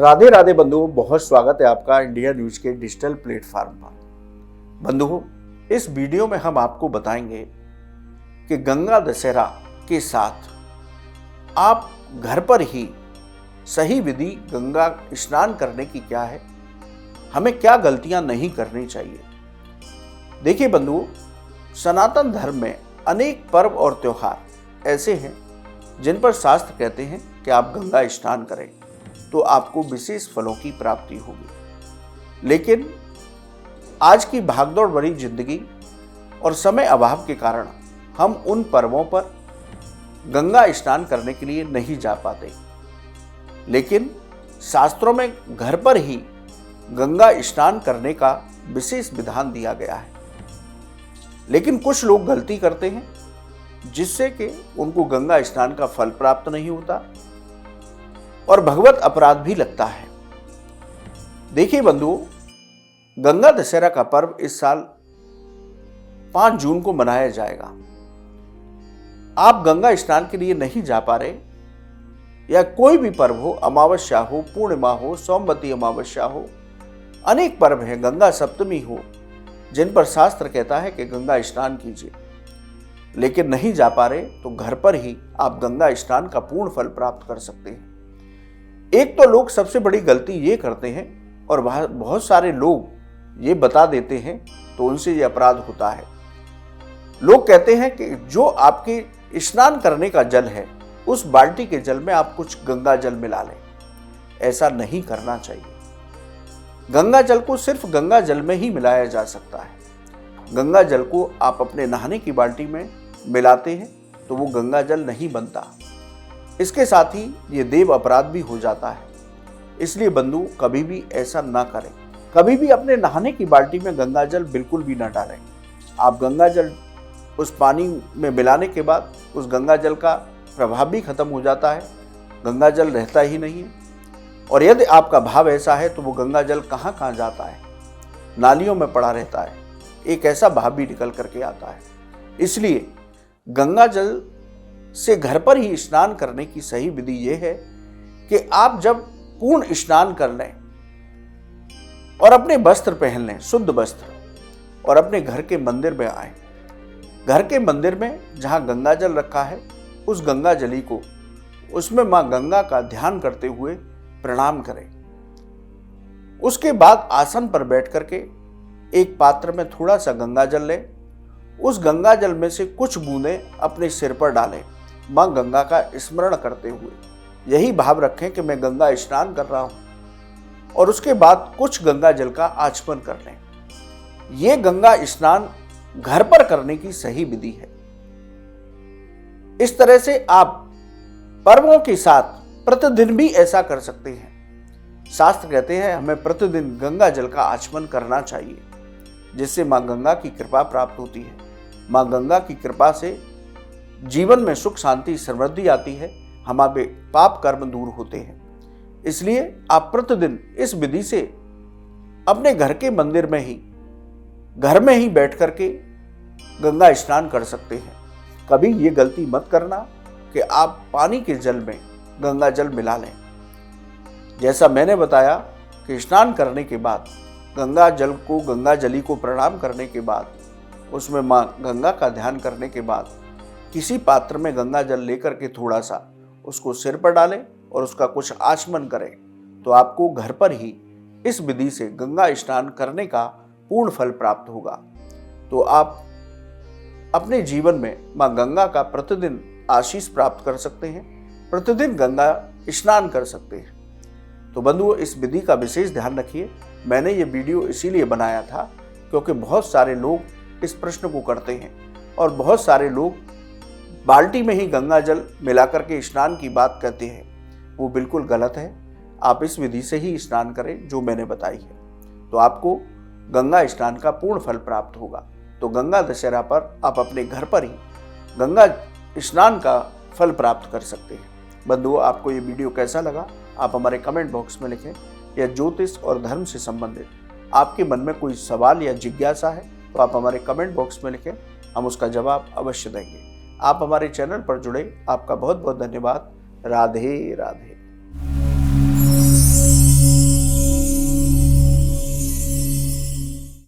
राधे राधे बंधुओं, बहुत स्वागत है आपका इंडिया न्यूज के डिजिटल प्लेटफॉर्म पर। बंधुओं, इस वीडियो में हम आपको बताएंगे कि गंगा दशहरा के साथ आप घर पर ही सही विधि गंगा स्नान करने की क्या है, हमें क्या गलतियां नहीं करनी चाहिए। देखिए बंधुओं, सनातन धर्म में अनेक पर्व और त्योहार ऐसे हैं जिन पर शास्त्र कहते हैं कि आप गंगा स्नान करें तो आपको विशेष फलों की प्राप्ति होगी। लेकिन आज की भागदौड़ भरी जिंदगी और समय अभाव के कारण हम उन पर्वों पर गंगा स्नान करने के लिए नहीं जा पाते। लेकिन शास्त्रों में घर पर ही गंगा स्नान करने का विशेष विधान दिया गया है। लेकिन कुछ लोग गलती करते हैं जिससे कि उनको गंगा स्नान का फल प्राप्त नहीं होता और भगवत अपराध भी लगता है। देखिए बंधुओं, गंगा दशहरा का पर्व इस साल 5 जून को मनाया जाएगा। आप गंगा स्नान के लिए नहीं जा पा रहे, या कोई भी पर्व हो, अमावस्या हो, पूर्णिमा हो, सोमवती अमावस्या हो, अनेक पर्व हैं, गंगा सप्तमी हो, जिन पर शास्त्र कहता है कि गंगा स्नान कीजिए, लेकिन नहीं जा पा रहे तो घर पर ही आप गंगा स्नान का पूर्ण फल प्राप्त कर सकते हैं। एक तो लोग सबसे बड़ी गलती ये करते हैं और बहुत सारे लोग ये बता देते हैं तो उनसे ये अपराध होता है। लोग कहते हैं कि जो आपके स्नान करने का जल है उस बाल्टी के जल में आप कुछ गंगा जल मिला लें। ऐसा नहीं करना चाहिए। गंगा जल को सिर्फ गंगा जल में ही मिलाया जा सकता है। गंगा जल को आप अपने नहाने की बाल्टी में मिलाते हैं तो वो गंगा जल नहीं बनता। इसके साथ ही ये देव अपराध भी हो जाता है। इसलिए बंधु, कभी भी ऐसा ना करें। कभी भी अपने नहाने की बाल्टी में गंगा जल बिल्कुल भी ना डालें। आप गंगा जल उस पानी में मिलाने के बाद उस गंगा जल का प्रभाव भी खत्म हो जाता है, गंगा जल रहता ही नहीं है। और यदि आपका भाव ऐसा है तो वो गंगा जल कहाँ कहाँ जाता है, नालियों में पड़ा रहता है, एक ऐसा भाव भी निकल करके आता है। इसलिए गंगा जल से घर पर ही स्नान करने की सही विधि यह है कि आप जब पूर्ण स्नान कर लें और अपने वस्त्र पहन लें, शुद्ध वस्त्र, और अपने घर के मंदिर में आए। घर के मंदिर में जहां गंगा जल रखा है उस गंगा जली को, उसमें मां गंगा का ध्यान करते हुए प्रणाम करें। उसके बाद आसन पर बैठ करके एक पात्र में थोड़ा सा गंगा जल लें। उस गंगा जल में से कुछ बूंदें अपने सिर पर डालें, मां गंगा का स्मरण करते हुए। यही भाव रखें कि मैं गंगा स्नान कर रहा हूं, और उसके बाद कुछ गंगा जल का आचमन कर लें। यह गंगा स्नान घर पर करने की सही विधि है। इस तरह से आप पर्वों के साथ प्रतिदिन भी ऐसा कर सकते हैं। शास्त्र कहते हैं हमें प्रतिदिन गंगा जल का आचमन करना चाहिए, जिससे मां गंगा की कृपा प्राप्त होती है। मां गंगा की कृपा से जीवन में सुख शांति समृद्धि आती है, हमारे पाप कर्म दूर होते हैं। इसलिए आप प्रतिदिन इस विधि से अपने घर के मंदिर में ही, घर में ही बैठ करके गंगा स्नान कर सकते हैं। कभी ये गलती मत करना कि आप पानी के जल में गंगा जल मिला लें। जैसा मैंने बताया कि स्नान करने के बाद गंगा जली को प्रणाम करने के बाद, उसमें मां गंगा का ध्यान करने के बाद किसी पात्र में गंगा जल लेकर के थोड़ा सा उसको सिर पर डालें और उसका कुछ आचमन करें, तो आपको घर पर ही इस विधि से गंगा स्नान करने का पूर्ण फल प्राप्त होगा। तो आप अपने जीवन में मां गंगा का प्रतिदिन आशीष प्राप्त कर सकते हैं, प्रतिदिन गंगा स्नान कर सकते हैं। तो बंधुओं, इस विधि का विशेष ध्यान रखिए। मैंने ये वीडियो इसीलिए बनाया था क्योंकि बहुत सारे लोग इस प्रश्न को करते हैं और बहुत सारे लोग बाल्टी में ही गंगा जल मिलाकर के स्नान की बात कहते हैं। वो बिल्कुल गलत है। आप इस विधि से ही स्नान करें जो मैंने बताई है, तो आपको गंगा स्नान का पूर्ण फल प्राप्त होगा। तो गंगा दशहरा पर आप अपने घर पर ही गंगा स्नान का फल प्राप्त कर सकते हैं। बंधुओं, आपको ये वीडियो कैसा लगा आप हमारे कमेंट बॉक्स में लिखें। या ज्योतिष और धर्म से संबंधित आपके मन में कोई सवाल या जिज्ञासा है तो आप हमारे कमेंट बॉक्स में लिखें, हम उसका जवाब अवश्य देंगे। आप हमारे चैनल पर जुड़े, आपका बहुत बहुत धन्यवाद। राधे राधे।